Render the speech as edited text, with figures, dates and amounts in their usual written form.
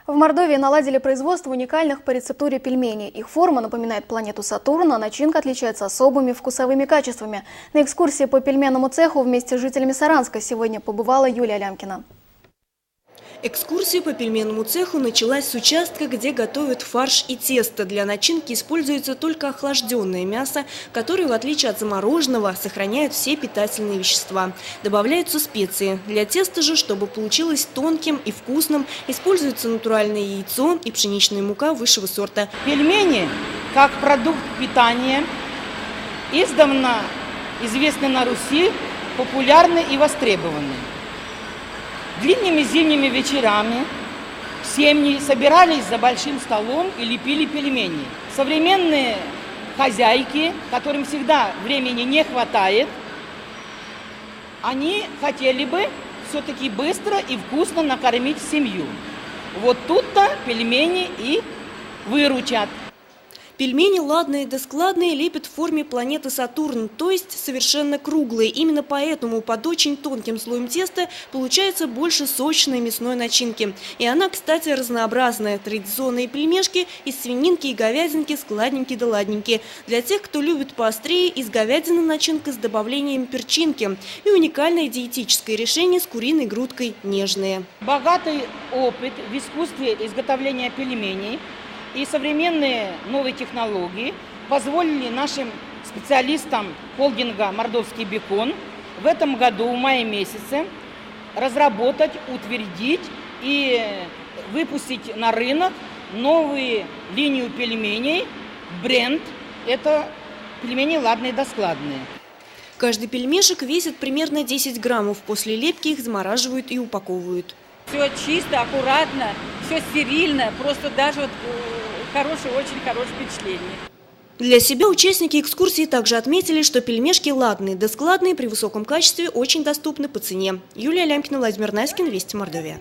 В Мордовии наладили производство уникальных по рецептуре пельменей. Их форма напоминает планету Сатурн, а начинка отличается особыми вкусовыми качествами. На экскурсии по пельменному цеху вместе с жителями Саранска сегодня побывала Юлия Лямкина. Экскурсия по пельменному цеху началась с участка, где готовят фарш и тесто. Для начинки используется только охлажденное мясо, которое, в отличие от замороженного, сохраняет все питательные вещества. Добавляются специи. Для теста же, чтобы получилось тонким и вкусным, используется натуральное яйцо и пшеничная мука высшего сорта. Пельмени, как продукт питания, издавна известны на Руси, популярны и востребованы. Длинными зимними вечерами семьи собирались за большим столом и лепили пельмени. Современные хозяйки, которым всегда времени не хватает, они хотели бы все-таки быстро и вкусно накормить семью. Вот тут-то пельмени и выручат. Пельмени ладные да складные лепят в форме планеты Сатурн, то есть совершенно круглые. Именно поэтому под очень тонким слоем теста получается больше сочной мясной начинки. И она, кстати, разнообразная. Традиционные пельмешки из свининки и говядинки, складненькие да ладненькие. Для тех, кто любит поострее, из говядины начинка с добавлением перчинки. И уникальное диетическое решение с куриной грудкой нежные. Богатый опыт в искусстве изготовления пельменей и современные новые технологии позволили нашим специалистам холдинга «Мордовский бекон» в этом году, в мае месяце, разработать, утвердить и выпустить на рынок новую линию пельменей, бренд. Это пельмени ладные да складные. Каждый пельмешек весит примерно 10 граммов. После лепки их замораживают и упаковывают. Все чисто, аккуратно, все стерильно, просто даже вот очень хорошее впечатление. Для себя участники экскурсии также отметили, что пельмешки ладные да складные при высоком качестве очень доступны по цене. Юлия Лямкина, Владимир Наськин, Вести Мордовия.